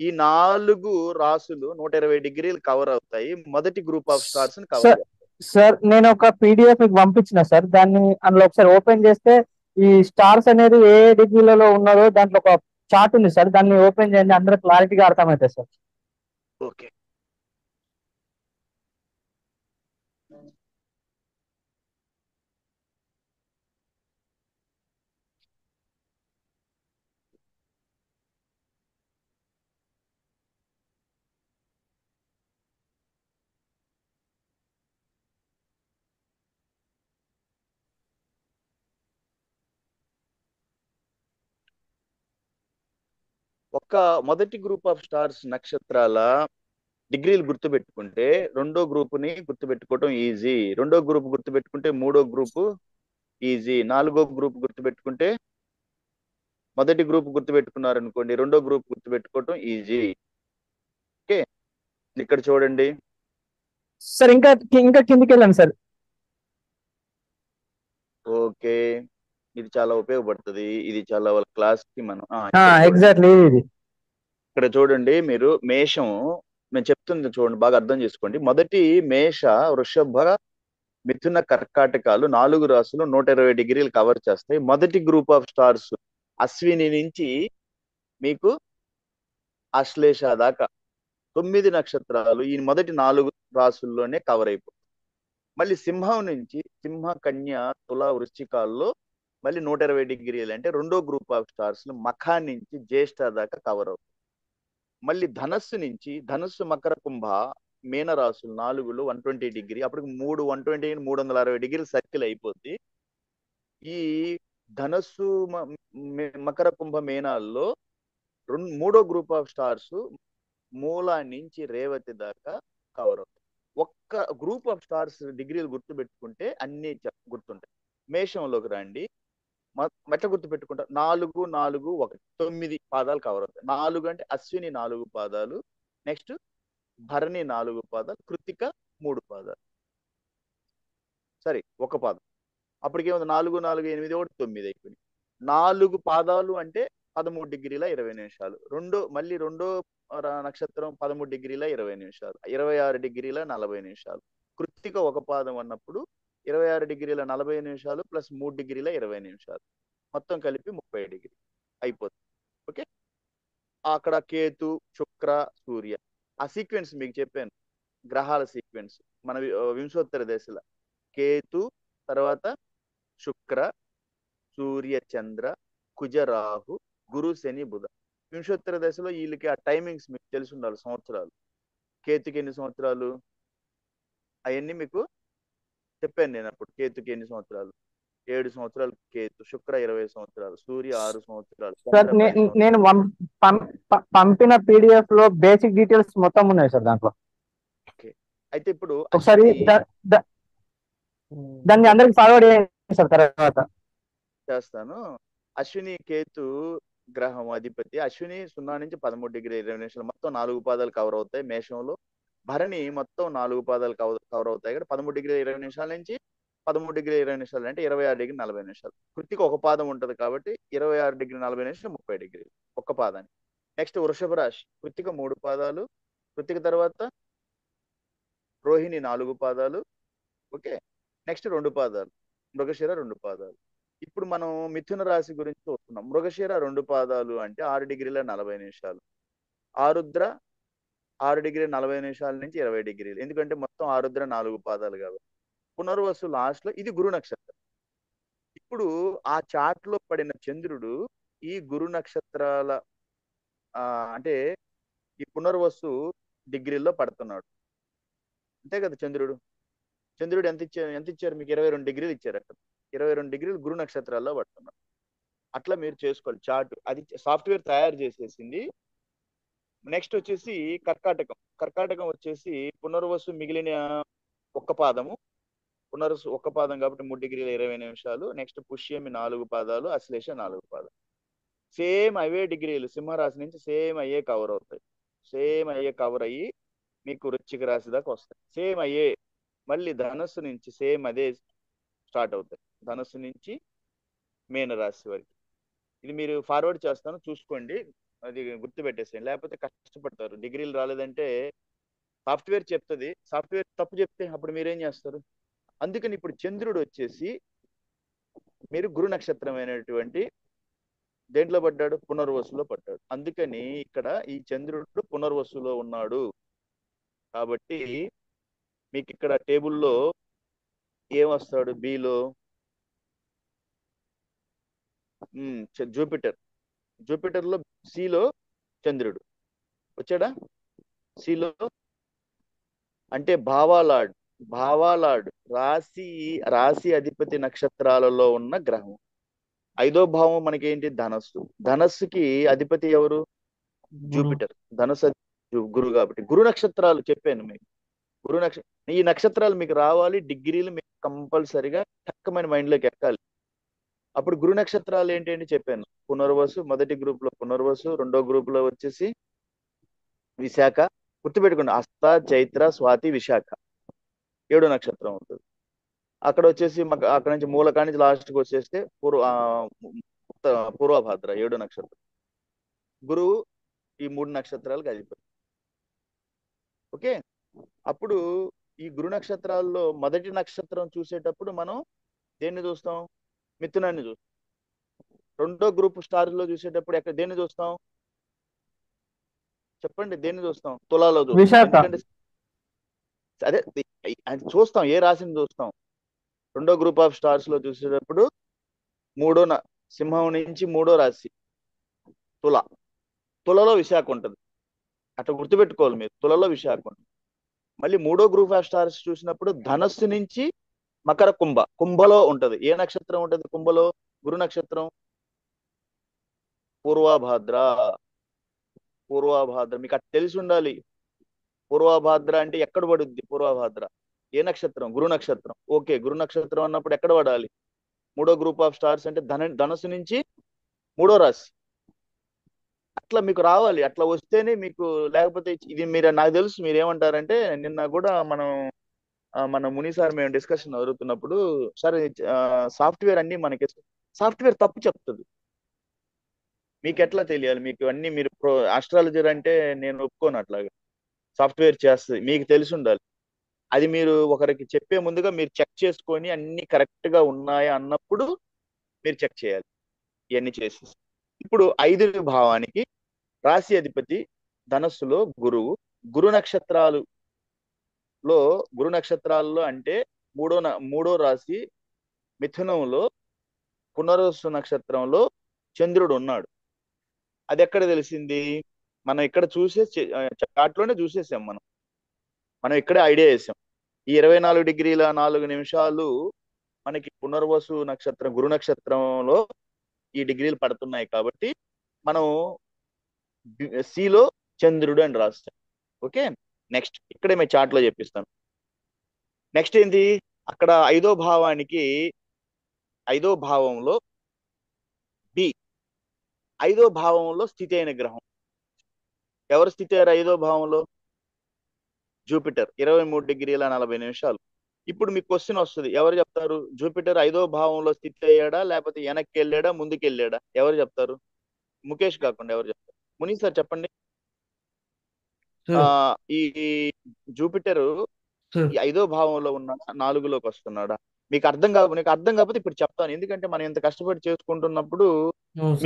A: ఈ 4 రాసులు 120 డిగ్రీలు కవర్ అవుతాయి. మొదటి గ్రూప్ ఆఫ్ స్టార్స్ ని కవర్ చేస్తాయి.
B: సార్ నేను ఒక PDF మీకు పంపించిన సార్, దాన్ని అందులో ఒకసారి ఓపెన్ చేస్తే ఈ స్టార్స్ అనేది ఏ డిగ్రీలలో ఉన్నదో దాంట్లో ఒక చార్ట్ ఉంది సార్. దాన్ని ఓపెన్ చేయండి, అందరూ క్లారిటీగా అర్థమవుతుంది సార్.
A: ఓకే, మొదటి గ్రూప్ ఆఫ్ స్టార్స్ నక్షత్రాల డిగ్రీలు గుర్తుపెట్టుకుంటే 2వ గ్రూపుని గుర్తుపెట్టుకోవటం ఈజీ. 2వ గ్రూప్ గుర్తుపెట్టుకుంటే 3వ గ్రూపు ఈజీ. 4వ గ్రూప్ గుర్తుపెట్టుకుంటే మొదటి గ్రూప్ గుర్తుపెట్టుకున్నారనుకోండి 2వ గ్రూప్ గుర్తుపెట్టుకోవటం ఈజీ. ఓకే, ఇక్కడ చూడండి
B: సార్. ఇంకా కిందికి వెళ్ళండి సార్.
A: ఓకే, ఇది చాలా ఉపయోగపడుతుంది. ఇది చాలా వాళ్ళ క్లాస్ కి మనం
B: ఎగ్జాక్ట్లీ ఇది.
A: ఇక్కడ చూడండి, మీరు మేషం నేను చెప్తుంది చూడండి, బాగా అర్థం చేసుకోండి. మొదటి మేష, వృషభ, మిథున, కర్కాటకాలు 4 రాసులు 120 డిగ్రీలు కవర్ చేస్తాయి. మొదటి గ్రూప్ ఆఫ్ స్టార్స్ అశ్విని నుంచి మీకు ఆశ్లేష దాకా 9 నక్షత్రాలు ఈ మొదటి 4 రాసుల్లోనే కవర్ అయిపోతాయి. మళ్ళీ సింహం నుంచి సింహ, కన్య, తుల, వృశ్చికాల్లో మళ్ళీ 120 డిగ్రీలు అంటే 2వ గ్రూప్ ఆఫ్ స్టార్స్ మఖా నుంచి జ్యేష్ఠ దాకా కవర్ అవుతాయి. మళ్ళీ ధనస్సు, మకర, కుంభ, మీన రాసులు 4లో 120 డిగ్రీ. అప్పటికి 120 360 డిగ్రీలు సర్కిల్ అయిపోద్ది. ఈ ధనస్సు, మకర, కుంభ, మీనాల్లో 3వ గ్రూప్ ఆఫ్ స్టార్స్ మూలా నుంచి రేవతి దాకా కవర్ అవుతాయి. ఒక్క గ్రూప్ ఆఫ్ స్టార్స్ డిగ్రీలు గుర్తుపెట్టుకుంటే అన్ని గుర్తుంటాయి. మేషంలోకి రండి. మెట్ల గుర్తు పెట్టుకుంటా 4 4 1 9 పాదాలు కవర్ అవుతాయి. 4 అంటే అశ్విని 4 పాదాలు, నెక్స్ట్ భరణి 4 పాదాలు, కృత్తిక 3 పాదాలు. సరే, ఒక పాదం. అప్పటికేముంది 4 4 8 ఒకటి 9 అయిపోయింది. 4 పాదాలు అంటే 13 డిగ్రీల 20 నిమిషాలు. రెండో నక్షత్రం 13 డిగ్రీల 20 నిమిషాలు, 26 డిగ్రీల 40 నిమిషాలు. కృత్తిక ఒక పాదం అన్నప్పుడు 26 డిగ్రీల 40 నిమిషాలు ప్లస్ 3 డిగ్రీల 20 నిమిషాలు, మొత్తం కలిపి 30 డిగ్రీ అయిపోతుంది. ఓకే, అక్కడ కేతు, శుక్ర, సూర్య ఆ సీక్వెన్స్ మీకు చెప్పాను, గ్రహాల సీక్వెన్స్ మన వింశోత్తర దశల కేతు, తర్వాత శుక్ర, సూర్య, చంద్ర, కుజ, రాహు, గురు, శని, బుధ. వింశోత్తర దశలో వీళ్ళకి ఆ టైమింగ్స్ మీకు తెలిసి ఉండాలి, సంవత్సరాలు. కేతుకి ఎన్ని సంవత్సరాలు అవన్నీ మీకు చెప్పాను నేను అప్పుడు. కేతుకి ఎన్ని సంవత్సరాలు? 7 సంవత్సరాలు కేతు, శుక్ర 20 సంవత్సరాలు, సూర్య 6 సంవత్సరాలు,
B: సార్
A: చంద్ర 10 సంవత్సరాలు.
B: నేను పంపిన PDF లో బేసిక్ డీటెయిల్స్ మొత్తం ఉన్నాయి సార్ దాంట్లో.
A: ఓకే, అయితే ఇప్పుడు
B: ఒకసారి దాన్ని అందరికి ఫార్వర్డ్ చేయండి సార్ తర్వాత.
A: చేస్తాను. అశ్విని కేతు గ్రహం అధిపతి. అశ్విని 0 నుంచి 13 డిగ్రీ 20 నిమిషాలు, మొత్తం 4 పాదాలు కవర్ అవుతాయి మేషంలో. భరణి మొత్తం 4 పాదాలు కవర్ అవుతాయి కదా, 13 డిగ్రీ 20 నిమిషాల నుంచి 13 డిగ్రీ 20 నిమిషాలు అంటే 26 డిగ్రీ 40 నిమిషాలు. కృత్తిక ఒక పాదం ఉంటది కాబట్టి 26 డిగ్రీ 40 నిమిషాలు 30 డిగ్రీలు ఒక్క పాదానికి. నెక్స్ట్ వృషభ రాశి. కృత్తిక 3 పాదాలు, కృత్తిక తర్వాత రోహిణి 4 పాదాలు. ఓకే, నెక్స్ట్ 2 పాదాలు మృగశిర 2 పాదాలు. ఇప్పుడు మనం మిథున రాశి గురించి చూస్తున్నాం. మృగశిర 2 పాదాలు అంటే 6 డిగ్రీల 40 నిమిషాలు, ఆరుద్ర 6 డిగ్రీ 40 నిమిషాల నుంచి 20 డిగ్రీలు, ఎందుకంటే మొత్తం ఆరుద్ర 4 పాదాలు కాబట్టి. పునర్వసు లాస్ట్ లో, ఇది గురు నక్షత్రం. ఇప్పుడు ఆ చార్ట్ లో పడిన చంద్రుడు ఈ గురు నక్షత్రాల అంటే ఈ పునర్వసు డిగ్రీల్లో పడుతున్నాడు, అంతే కదా. చంద్రుడు ఎంత ఇచ్చారు మీకు? 22 డిగ్రీలు ఇచ్చారు. అక్కడ 22 డిగ్రీలు గురు నక్షత్రాల్లో పడుతున్నాడు. అట్లా మీరు చేసుకోవాలి చార్ట్, అది సాఫ్ట్వేర్ తయారు చేసేసింది. నెక్స్ట్ వచ్చేసి కర్కాటకం వచ్చేసి పునర్వసు మిగిలిన ఒక్క పాదము, పునర్వసు ఒక్క పాదం కాబట్టి 3 డిగ్రీల 20 నిమిషాలు. నెక్స్ట్ పుష్యమి 4 పాదాలు, అశ్లేష 4 పాదాలు. సేమ్ అవే డిగ్రీలు సింహరాశి నుంచి సేమ్ అయ్యే కవర్ అవుతాయి. సేమ్ అయ్యే కవర్ అయ్యి మీకు వృశ్చిక రాశి దాకా వస్తాయి. సేమ్ అయ్యే మళ్ళీ ధనస్సు నుంచి సేమ్ అదే స్టార్ట్ అవుతాయి, ధనస్సు నుంచి మీన రాశి వరకు. ఇది మీరు ఫార్వర్డ్ చేస్తాను, చూసుకోండి, అది గుర్తుపెట్టేసేయండి, లేకపోతే కష్టపడతారు. డిగ్రీలు రాలేదంటే సాఫ్ట్వేర్ చెప్తుంది, సాఫ్ట్వేర్ తప్పు చెప్తే అప్పుడు మీరేం చేస్తారు? అందుకని ఇప్పుడు చంద్రుడు వచ్చేసి మీరు గురు నక్షత్రమైనటువంటి దేంట్లో పడ్డాడు? పునర్వసులో పడ్డాడు. అందుకని ఇక్కడ ఈ చంద్రుడు పునర్వసులో ఉన్నాడు కాబట్టి మీకు ఇక్కడ టేబుల్లో ఏమొస్తాడు? బిలో జూపిటర్ లో సిలో చంద్రుడు వచ్చాడా? సిలో అంటే భావాలాడు రాశి అధిపతి నక్షత్రాలలో ఉన్న గ్రహం. 5వ భావం మనకేంటి? ధనస్సుకి అధిపతి ఎవరు? జూపిటర్. ధనుసు గురు కాబట్టి గురు నక్షత్రాలు చెప్పాను మీకు. ఈ నక్షత్రాలు మీకు రావాలి, డిగ్రీలు మీకు కంపల్సరిగా తక్కువమైన మైండ్లోకి ఎక్కాలి. అప్పుడు గురు నక్షత్రాలు ఏంటి చెప్పాను. పునర్వసు మొదటి గ్రూప్ లో పునర్వసు, రెండో గ్రూప్ లో వచ్చేసి విశాఖ. గుర్తుపెట్టుకోండి, హస్త, చైత్ర, స్వాతి, విశాఖ 7 నక్షత్రం ఉంటుంది. అక్కడ వచ్చేసి అక్కడ నుంచి మూలకా నుంచి లాస్ట్కి వచ్చేస్తే పూర్వభాద్ర 7 నక్షత్రం. గురువు ఈ 3 నక్షత్రాలకు అధిపతి. ఓకే, అప్పుడు ఈ గురు నక్షత్రాల్లో మొదటి నక్షత్రం చూసేటప్పుడు మనం దేన్ని చూస్తాం? మిథునాన్ని చూస్తాం. రెండో గ్రూప్ స్టార్ లో చూసేటప్పుడు దేన్ని చూస్తాం? చెప్పండి, దేన్ని చూస్తాం? తులాలో చూస్తాం. ఎందుకంటే అదే అది చూస్తాం, ఏ రాశిని చూస్తాం? రెండో గ్రూప్ ఆఫ్ స్టార్స్ లో చూసేటప్పుడు సింహం నుంచి 3వ రాశి తులలో విశాఖ ఉంటుంది. అట్లా గుర్తుపెట్టుకోవాలి మీరు, తులలో విశాఖ ఉంటుంది. మళ్ళీ 3వ గ్రూప్ ఆఫ్ స్టార్స్ చూసినప్పుడు ధనస్సు నుంచి మకర కుంభలో ఉంటది. ఏ నక్షత్రం ఉంటది కుంభలో? గురు నక్షత్రం. పూర్వభాద్ర. మీకు అట్లా తెలిసి ఉండాలి. పూర్వభాద్ర అంటే ఎక్కడ పడుద్ది? పూర్వభాద్ర ఏ నక్షత్రం? గురు నక్షత్రం. ఓకే, గురు నక్షత్రం అన్నప్పుడు ఎక్కడ పడాలి? మూడో గ్రూప్ ఆఫ్ స్టార్స్ అంటే ధనుసు నుంచి మూడో రాశి. అట్లా మీకు రావాలి, అట్లా వస్తేనే మీకు. లేకపోతే ఇది మీరు, నాకు తెలుసు మీరు ఏమంటారంటే, నిన్న కూడా మన ముని సార్ మేము డిస్కషన్ జరుగుతున్నప్పుడు, సార్ సాఫ్ట్వేర్ అన్ని మనకి, సాఫ్ట్వేర్ తప్పు చెప్తుంది. మీకు ఎట్లా తెలియాలి? మీకు అన్ని మీరు ఆస్ట్రాలజర్ అంటే నేను ఒప్పుకోను అట్లాగా. సాఫ్ట్వేర్ చేస్తుంది, మీకు తెలిసి ఉండాలి. అది మీరు ఒకరికి చెప్పే ముందుగా మీరు చెక్ చేసుకొని అన్ని కరెక్ట్ గా ఉన్నాయా అన్నప్పుడు మీరు చెక్ చేయాలి. ఇవన్నీ చేసి ఇప్పుడు 5వ భావానికి రాశి అధిపతి ధనస్సులో గురువు. గురు నక్షత్రాలు గురు నక్షత్రాల్లో అంటే మూడో రాశి మిథునంలో పునర్వసు నక్షత్రంలో చంద్రుడు ఉన్నాడు. అది ఎక్కడ తెలిసింది? మనం ఇక్కడ చార్ట్ లోనే చూసేసాం. మనం ఇక్కడే ఐడియా చేసాం. ఈ 24 డిగ్రీల 4 నిమిషాలు మనకి పునర్వసు నక్షత్రం గురు నక్షత్రంలో ఈ డిగ్రీలు పడుతున్నాయి కాబట్టి మనం సిలో చంద్రుడు అని రాస్తాం. ఓకే, నెక్స్ట్ ఇక్కడే మేము చార్ట్ లో చెప్పిస్తాను. నెక్స్ట్ ఏంటి? అక్కడ 5వ భావానికి 5వ భావంలో బి 5వ భావంలో స్థితి అయిన గ్రహం ఎవరు స్థితి అయ్యారు? 5వ భావంలో జూపిటర్ 23 డిగ్రీల 40 నిమిషాలు. ఇప్పుడు మీకు క్వశ్చన్ వస్తుంది, ఎవరు చెప్తారు జూపిటర్ 5వ భావంలో స్థితి అయ్యాడా, లేకపోతే వెనక్కి వెళ్ళాడా, ముందుకు వెళ్ళాడా? ఎవరు చెప్తారు? ముఖేష్ కాకుండా ఎవరు చెప్తారు? ముని సార్ చెప్పండి. ఈ జూపిటర్ ఈ 5వ భావంలో ఉన్నాడా, 4లోకి వస్తున్నాడా? నీకు అర్థం కాకపోతే ఇప్పుడు చెప్తాను. ఎందుకంటే మనం ఇంత కష్టపడి చేసుకుంటున్నప్పుడు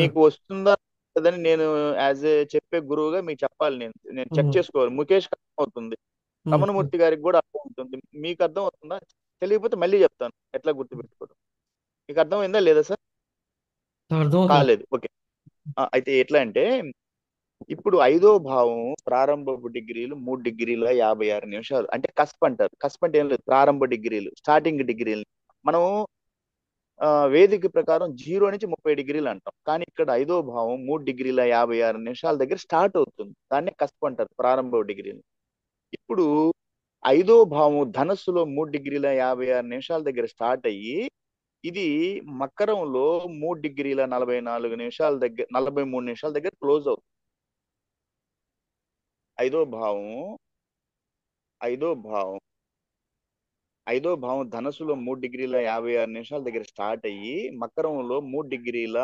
A: మీకు వస్తుందా లేదని నేను యాజ్ ఏ చెప్పే గురువుగా మీకు చెప్పాలి. నేను చెక్ చేసుకోవాలి. ముఖేష్ అర్థం అవుతుంది, రమణమూర్తి గారికి కూడా అర్థం అవుతుంది. మీకు అర్థం అవుతుందా? తెలియకపోతే మళ్ళీ చెప్తాను ఎట్లా గుర్తుపెట్టుకోవడం. మీకు అర్థమైందా లేదా సార్? కాలేదు, ఓకే. అయితే ఎట్లా అంటే, ఇప్పుడు 5వ భావం ప్రారంభపు డిగ్రీలు 3 డిగ్రీల 56 నిమిషాలు అంటే కస్ప్ అంటారు. కస్ప్ అంటే ఏం లేదు, ప్రారంభ డిగ్రీలు, స్టార్టింగ్ డిగ్రీలు. మనం వేదిక ప్రకారం 0 నుంచి 30 డిగ్రీలు అంటాం, కానీ ఇక్కడ 5వ భావం 3 డిగ్రీల 56 నిమిషాల దగ్గర స్టార్ట్ అవుతుంది. దాన్నే కస్ప్ అంటారు, ప్రారంభ డిగ్రీలు. ఇప్పుడు 5వ భావం ధనస్సులో 3 డిగ్రీల 56 నిమిషాల దగ్గర స్టార్ట్ అయ్యి ఇది మకరంలో 3 డిగ్రీల 44 నిమిషాల దగ్గర 43 నిమిషాల దగ్గర క్లోజ్ అవుతుంది. 5వ భావం 5వ భావం ధనస్సులో 3 డిగ్రీల 56 నిమిషాల దగ్గర స్టార్ట్ అయ్యి మకరంలో 3 డిగ్రీల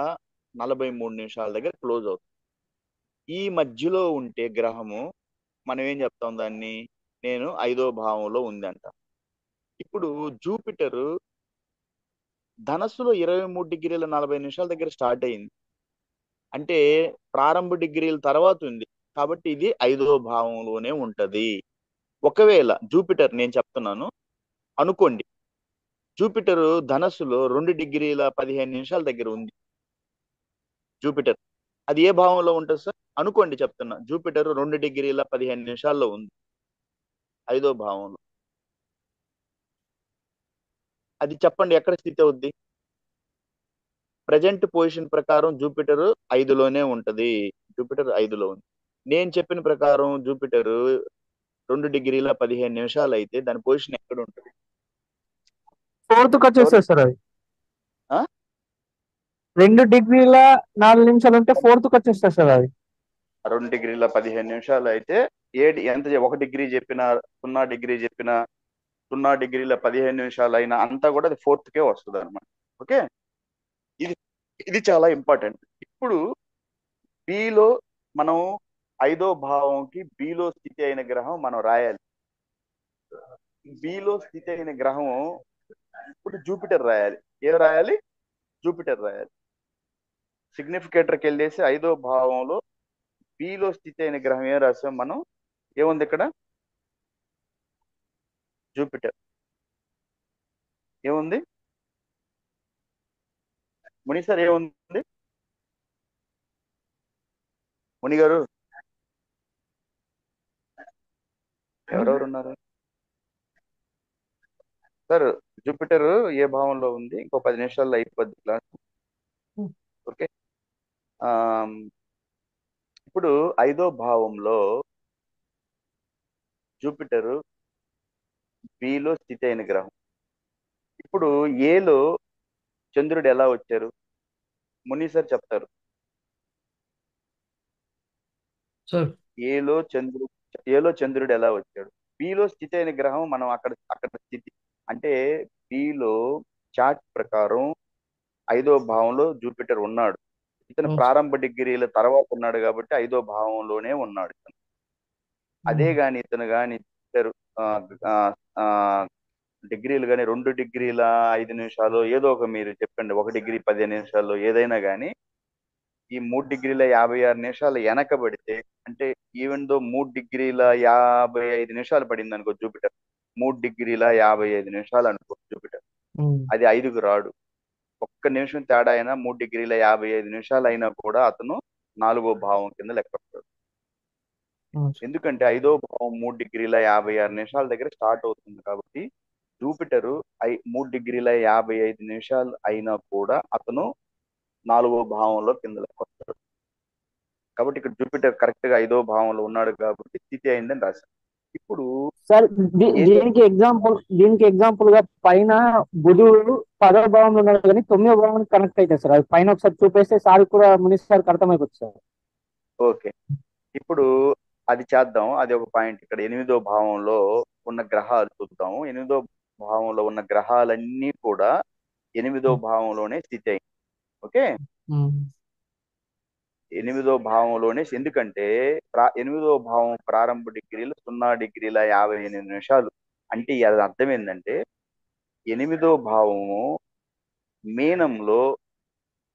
A: 43 నిమిషాల దగ్గర క్లోజ్ అవుతుంది. ఈ మధ్యలో ఉంటే గ్రహము మనం ఏం చెప్తాం దాన్ని? నేను 5వ భావంలో ఉంది అంట. ఇప్పుడు జూపిటర్ ధనస్సులో 23 డిగ్రీల 40 నిమిషాల దగ్గర స్టార్ట్ అయింది అంటే ప్రారంభ డిగ్రీల తర్వాత ఉంది, కాబట్టి ఇది 5వ భావంలోనే ఉంటది. ఒకవేళ జూపిటర్, నేను చెప్తున్నాను అనుకోండి, జూపిటర్ ధనస్సులో 2 డిగ్రీల 15 నిమిషాల దగ్గర ఉంది జూపిటర్, అది ఏ భావంలో ఉంటుంది సార్? అనుకోండి, చెప్తున్నా, జూపిటర్ 2 డిగ్రీల 15 నిమిషాల్లో ఉంది 5వ భావంలో. అది చెప్పండి ఎక్కడ స్థితి అవుద్ది? ప్రజెంట్ పొజిషన్ ప్రకారం జూపిటర్ 5లోనే ఉంటది. జూపిటర్ 5లో ఉంది. నేను చెప్పిన ప్రకారం జూపిటర్ 2 డిగ్రీల 15 నిమిషాలు అయితే దాని పొజిషన్ ఎక్కడ ఉంటుంది?
B: 4th వచ్చేస్తుంది సార్. అది 2 డిగ్రీల 4 నిమిషాలు ఉంటే 4th వచ్చేస్తుంది సార్. అది
A: 2 డిగ్రీల 15 నిమిషాలు అయితే ఎంత 1 డిగ్రీ చెప్పినా 0 డిగ్రీ చెప్పినా 0 డిగ్రీల 15 నిమిషాలు అయినా అంతా కూడా అది 4th వస్తుంది అనమాట. ఓకే, ఇది చాలా ఇంపార్టెంట్. ఇప్పుడు బిలో మనం 5వ భావంకి బిలో స్థితి అయిన గ్రహం మనం రాయాలి. బిలో స్థితి అయిన గ్రహం ఇప్పుడు జూపిటర్ రాయాలి. ఏం రాయాలి? జూపిటర్ రాయాలి. సిగ్నిఫికేటర్కి వెళ్ళేసి 5వ భావంలో బిలో స్థితి అయిన గ్రహం ఏం రాసాం మనం? ఏముంది ఇక్కడ? జూపిటర్. ఏముంది ముని సార్? ఏముంది ముని గారు? ఎవరెవరు ఉన్నారు సార్? జూపిటర్ ఏ భావంలో ఉంది? ఇంకో 10 నిమిషాల్లో అయిపోద్ది క్లాస్. ఓకే, ఇప్పుడు 5వ భావంలో జూపిటర్ బిలో స్థితి అయిన గ్రహం. ఇప్పుడు ఏలో చంద్రుడు ఎలా వచ్చారు? ముని సార్ చెప్తారు.
D: సార్
A: ఏలో చంద్రుడు ఎలా వచ్చాడు? బిలో స్థితి అయిన గ్రహం మనం అక్కడ స్థితి అంటే బిలో చార్ట్ ప్రకారం 5వ భావంలో జూపిటర్ ఉన్నాడు. ఇతను
D: అవును సార్.
A: ప్రారంభ డిగ్రీల తర్వాత ఉన్నాడు కాబట్టి 5వ భావంలోనే ఉన్నాడు ఇతను. అదే గాని ఇతను గాని ఆ, ఆ, ఆ, డిగ్రీలు కానీ 2 డిగ్రీల 5 నిమిషాలు ఏదో ఒక మీరు చెప్పండి, 1 డిగ్రీ 15 నిమిషాలు ఏదైనా కానీ ఈ 3 డిగ్రీల 56 నిమిషాలు వెనకబడితే, అంటే ఈవెన్ దో 3 డిగ్రీల 55 నిమిషాలు పడింది అనుకో జూపిటర్, 3 డిగ్రీల 55 నిమిషాలు అనుకో జూపిటర్, అది 5కు రాడు. ఒక్క నిమిషం తేడా అయినా 3 డిగ్రీల 55 నిమిషాలు అయినా కూడా అతను 4వ భావం కింద లెక్కపడతాడు. ఎందుకంటే 5వ భావం 3 డిగ్రీల 56 నిమిషాల దగ్గర స్టార్ట్ అవుతుంది కాబట్టి జూపిటరు 3 డిగ్రీల 55 నిమిషాలు అయినా కూడా అతను 4వ భావంలో కింద లెక్కొస్తాడు. కాబట్టి ఇక్కడ జూపిటర్ కరెక్ట్ గా 5వ భావంలో ఉన్నాడు కాబట్టి స్థితి అయిందని రాశారు. ఇప్పుడు
B: సార్ దీనికి ఎగ్జాంపుల్ గా పైన బుధుడు 10వ భావంలో ఉన్నాడు కానీ 9వ భావానికి కనెక్ట్ అవుతాయి సార్. అది పైన ఒకసారి చూపేస్తే సార్ కూడా మునీష్ సార్కి అర్థమైపోతుంది సార్.
A: ఓకే, ఇప్పుడు అది చేద్దాం. అది ఒక పాయింట్. ఇక్కడ 8వ భావంలో ఉన్న గ్రహాలు చూద్దాము. 8వ భావంలో ఉన్న గ్రహాలన్నీ కూడా 8వ భావంలోనే స్థితి అయింది. ఓకే, 8వ భావంలోనే. ఎందుకంటే 8వ భావం ప్రారంభ డిగ్రీలు 0 డిగ్రీల 58 నిమిషాలు. అంటే అది అర్థం ఏంటంటే 8వ భావము మీనంలో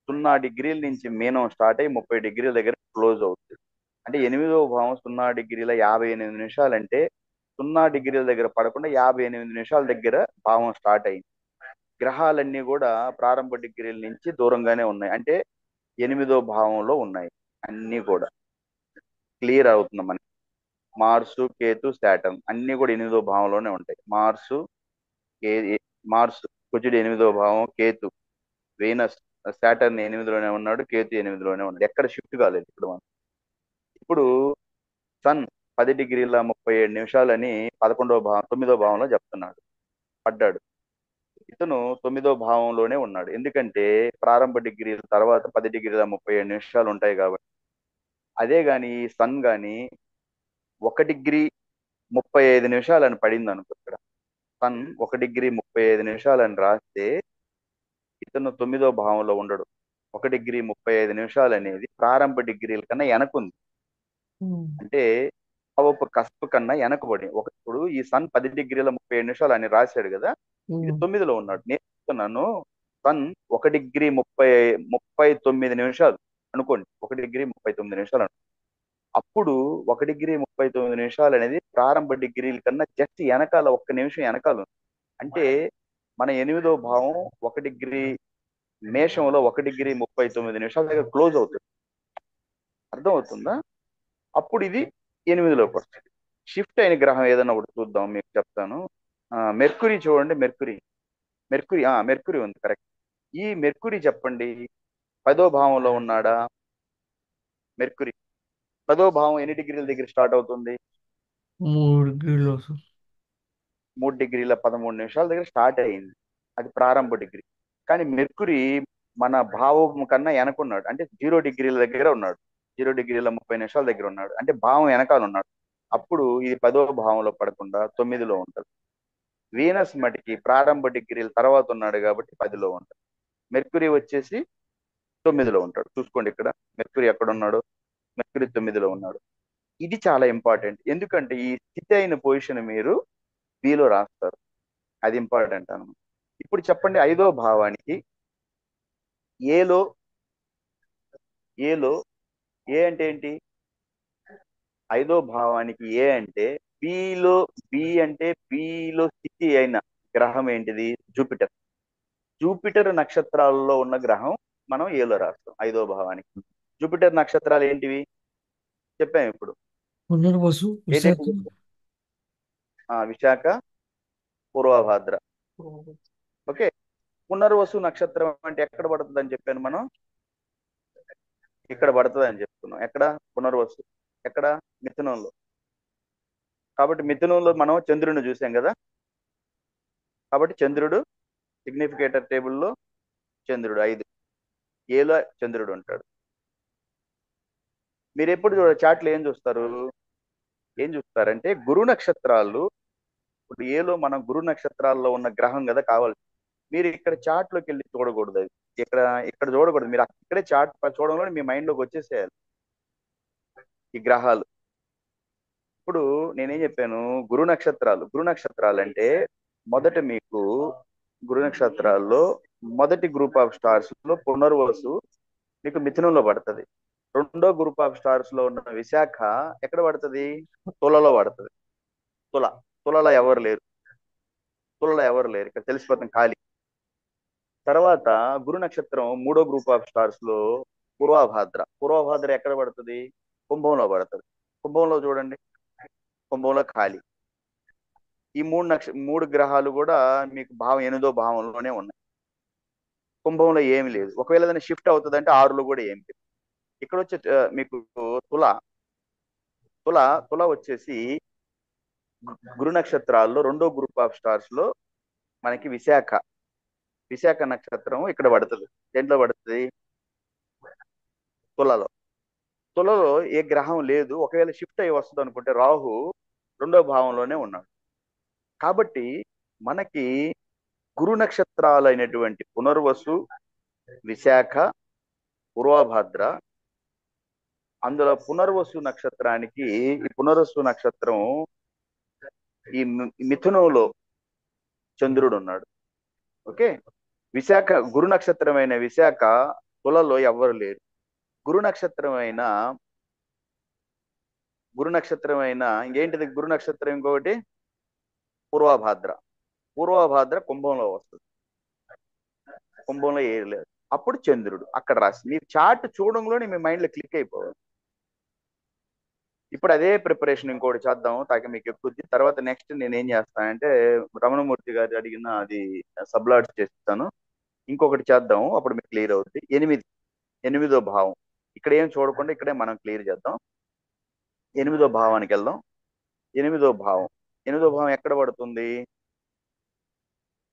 A: 0 డిగ్రీల నుంచి మీనం స్టార్ట్ అయ్యి 30 డిగ్రీల దగ్గర క్లోజ్ అవుతుంది. అంటే 8వ భావం 0 డిగ్రీల 58 నిమిషాలు అంటే 0 డిగ్రీల దగ్గర పడకుండా 58 నిమిషాల దగ్గర భావం స్టార్ట్ అయింది. గ్రహాలన్నీ కూడా ప్రారంభ డిగ్రీల నుంచి దూరంగానే ఉన్నాయి, అంటే 8వ భావంలో ఉన్నాయి. అన్నీ కూడా క్లియర్ అవుతుంది మనకి. మార్సు, కేతు, శాటర్న్ అన్ని కూడా 8వ భావంలోనే ఉంటాయి. మార్స్ కుజుడు 8వ భావం, కేతు వీనస్ శాటర్న్ 8లోనే ఉన్నాడు, కేతు 8లోనే ఉన్నాడు. ఎక్కడ షిఫ్ట్ కాలేదు ఇప్పుడు సన్ 10 డిగ్రీల 37 నిమిషాలని 9వ భావంలో చెప్తున్నాడు, పడ్డాడు. ఇతను 9వ భావంలోనే ఉన్నాడు. ఎందుకంటే ప్రారంభ డిగ్రీల తర్వాత 10 డిగ్రీల 37 నిమిషాలు ఉంటాయి కాబట్టి. అదే గాని సన్ గాని 1 డిగ్రీ 35 నిమిషాలని పడింది అనుకో, ఇక్కడ సన్ 1 డిగ్రీ 35 నిమిషాలని రాస్తే ఇతను 9వ భావంలో ఉండడు. 1 డిగ్రీ 35 నిమిషాలు అనేది ప్రారంభ డిగ్రీల కన్నా వెనకుంది. అంటే భావపు కస్పు కన్నా వెనకబడి ఇప్పుడు ఈ సన్ 10 డిగ్రీల 37 నిమిషాలు అని రాశాడు కదా, ఇది 9లో ఉన్నాడు. నేను చెప్తున్నాను సన్ 1 డిగ్రీ 39 నిమిషాలు అనుకోండి, 1 డిగ్రీ 39 నిమిషాలు అనుకోండి. అప్పుడు 1 డిగ్రీ 39 నిమిషాలు అనేది ప్రారంభ డిగ్రీల కన్నా జస్ట్ వెనకాల 1 నిమిషం వెనకాల ఉంది. అంటే మన 8వ భావం 1 డిగ్రీ మేషంలో 1 డిగ్రీ 39 నిమిషాల దగ్గర క్లోజ్ అవుతుంది. అర్థం అవుతుందా? అప్పుడు ఇది 8లోకి వస్తుంది. షిఫ్ట్ అయిన గ్రహం ఏదైనా ఒకటి చూద్దాం, మీకు చెప్తాను. మెర్కురీ చూడండి, మెర్కురీ ఉంది కరెక్ట్. ఈ మెర్కురీ చెప్పండి 10వ భావంలో ఉన్నాడా? మెర్కురీ 10వ భావం ఎన్ని డిగ్రీల దగ్గర స్టార్ట్ అవుతుంది? 3 డిగ్రీల 13 నిమిషాల దగ్గర స్టార్ట్ అయింది, అది ప్రారంభ డిగ్రీ. కానీ మెర్కురీ మన భావం కన్నా వెనకున్నాడు, అంటే 0 డిగ్రీల దగ్గర ఉన్నాడు, 0 డిగ్రీల 30 నిమిషాల దగ్గర ఉన్నాడు, అంటే భావం వెనకాల ఉన్నాడు. అప్పుడు ఇది 10వ భావంలో పడకుండా 9లో ఉంటుంది. వీనస్ మటుకి ప్రారంభ డిగ్రీల తర్వాత ఉన్నాడు కాబట్టి 10లో ఉంటాడు. మెర్కురీ వచ్చేసి 9లో ఉంటాడు. చూసుకోండి ఇక్కడ మెర్కురీ ఎక్కడ ఉన్నాడు, మెర్కురీ 9లో ఉన్నాడు. ఇది చాలా ఇంపార్టెంట్, ఎందుకంటే ఈ స్థితి అయిన పొజిషన్ మీరు బిలో రాస్తారు, అది ఇంపార్టెంట్ అన్నమాట. ఇప్పుడు చెప్పండి 5వ భావానికి ఏలో ఏ అంటే ఏంటి? 5వ భావానికి ఏ అంటే బి అంటే బిలో స్థితి అయిన గ్రహం ఏంటిది? జూపిటర్. జూపిటర్ నక్షత్రాలలో ఉన్న గ్రహం మనం ఏలో రాస్తాం 5వ భావానికి. జూపిటర్ నక్షత్రాలు ఏంటివి చెప్పాము ఇప్పుడు?
D: పునర్వసు, విశాఖ,
A: విశాఖ, పూర్వభాద్ర. ఓకే, పునర్వసు నక్షత్రం అంటే ఎక్కడ పడుతుంది అని చెప్పాను మనం? ఇక్కడ పడుతుంది అని చెప్తున్నాం. ఎక్కడ పునర్వసు? ఎక్కడ? మిథునంలో. కాబట్టి మిథునంలో మనం చంద్రుడిని చూసాం కదా, కాబట్టి చంద్రుడు సిగ్నిఫికేటర్ టేబుల్లో చంద్రుడు 5. ఏలో చంద్రుడు ఉంటాడు. మీరు ఎప్పుడు చాట్లో ఏం చూస్తారంటే గురు నక్షత్రాలు. ఇప్పుడు ఏలో మనం గురు నక్షత్రాల్లో ఉన్న గ్రహం కదా కావాలి. మీరు ఇక్కడ చాట్ లోకి వెళ్ళి చూడకూడదు. అది ఇక్కడ ఇక్కడ చూడకూడదు. మీరు ఇక్కడే చాట్ చూడడంలో మీ మైండ్ లోకి వచ్చేసేయాలి ఈ గ్రహాలు. ఇప్పుడు నేనేం చెప్పాను, గురు నక్షత్రాలు అంటే మొదట మీకు గురు నక్షత్రాల్లో మొదటి గ్రూప్ ఆఫ్ స్టార్స్ లో పునర్వసు మీకు మిథునంలో పడుతుంది. రెండో గ్రూప్ ఆఫ్ స్టార్స్ లో ఉన్న విశాఖ ఎక్కడ పడుతుంది? తులలో పడుతుంది. తులలో ఎవరు లేరు. ఇక్కడ తెలిసిపోతుంది ఖాళీ. తర్వాత గురు నక్షత్రం మూడో గ్రూప్ ఆఫ్ స్టార్స్ లో పూర్వభాద్ర ఎక్కడ పడుతుంది? కుంభంలో పడుతుంది. కుంభంలో చూడండి, కుంభంలో ఖాళీ. ఈ మూడు గ్రహాలు కూడా మీకు భావం 8వ భావంలోనే ఉన్నాయి. కుంభంలో ఏమి లేదు. ఒకవేళ ఏదైనా షిఫ్ట్ అవుతుంది అంటే 6లో కూడా ఏమి లేదు. ఇక్కడ వచ్చే మీకు తుల వచ్చేసి గురు నక్షత్రాల్లో రెండో గ్రూప్ ఆఫ్ స్టార్స్ లో మనకి విశాఖ నక్షత్రం ఇక్కడ పడుతుంది. దేంట్లో పడుతుంది? తులలో ఏ గ్రహం లేదు. ఒకవేళ షిఫ్ట్ అయ్యి వస్తుంది అనుకుంటే రాహు 2వ భావంలోనే ఉన్నాడు. కాబట్టి మనకి గురు నక్షత్రాలు అయినటువంటి పునర్వసు, విశాఖ, పూర్వభాద్ర. అందులో పునర్వసు నక్షత్రం ఈ మిథునంలో చంద్రుడు ఉన్నాడు. ఓకే. గురు నక్షత్రమైన విశాఖ తులలో ఎవ్వరు లేరు. గురు నక్షత్రమైన ఇంకేంటిది? గురు నక్షత్రం ఇంకొకటి పూర్వభాద్ర కుంభంలో వస్తుంది. కుంభంలో ఏది లేదు. అప్పుడు చంద్రుడు అక్కడ రాసి మీరు చార్ట్ చూడంలోనే మీ మైండ్ లో క్లిక్ అయిపోవాలి. ఇప్పుడు అదే ప్రిపరేషన్ ఇంకోటి చేద్దాం తాకి మీకు ఎక్కుద్ది. తర్వాత నెక్స్ట్ నేను ఏం చేస్తానంటే రమణమూర్తి గారు అడిగిన అది సబ్లాట్స్ చేస్తాను. ఇంకొకటి చేద్దాం, అప్పుడు మీకు క్లియర్ అవుతుంది. 8వ భావం ఇక్కడ ఏం చూడకుండా ఇక్కడే మనం క్లియర్ చేద్దాం. 8వ భావానికి వెళ్దాం. 8వ భావం ఎక్కడ పడుతుంది?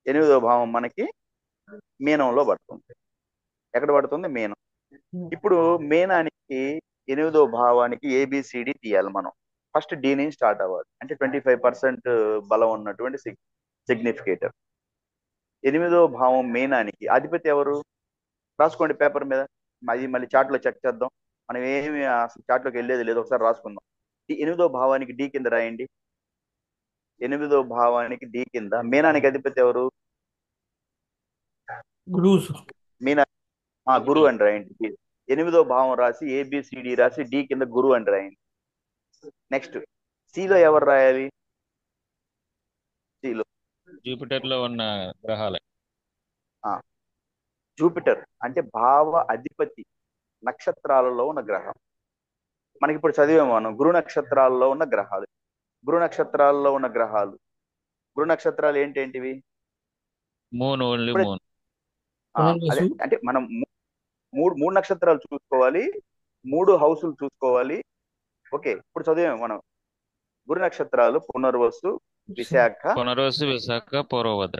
A: 8వ భావం మనకి మీనంలో పడుతుంది. ఎక్కడ పడుతుంది? మీనం. ఇప్పుడు మీనానికి 8వ భావానికి ఏబిసిడి తీయాలి మనం. ఫస్ట్ డి నుంచి స్టార్ట్ అవ్వాలి. అంటే 25% బలం ఉన్నటువంటి సిగ్నిఫికేటర్. 8వ భావం మీనానికి అధిపతి ఎవరు? రాసుకోండి పేపర్ మీద. అది మళ్ళీ చాట్లో చెక్ చేద్దాం. మనం ఏమి అసలు చాట్లోకి వెళ్ళేది లేదు, ఒకసారి రాసుకుందాం. 8వ భావానికి డి కింద రాయండి. 8వ భావానికి డి కింద మీనానికి అధిపతి ఎవరు? గురు అని రాయండి. 8వ భావం రాసి ఏబిసిడి రాసి డి కింద గురు అని రాయండి. నెక్స్ట్ సిలో ఎవరు రాయాలి? సిలో
E: జూపిటర్ లో ఉన్న గ్రహాలే.
A: జూపిటర్ అంటే భావ అధిపతి నక్షత్రాలలో ఉన్న గ్రహం. మనకి ఇప్పుడు చదివాము మనం గురు నక్షత్రాల్లో ఉన్న గ్రహాలు. గురు నక్షత్రాలు ఏంటేంటివి? అదే అంటే మనం మూడు నక్షత్రాలు చూసుకోవాలి, 3 హౌసులు చూసుకోవాలి. ఓకే. ఇప్పుడు చదివాము మనం గురు నక్షత్రాలు పునర్వసు, విశాఖ,
E: పూర్వభద్ర.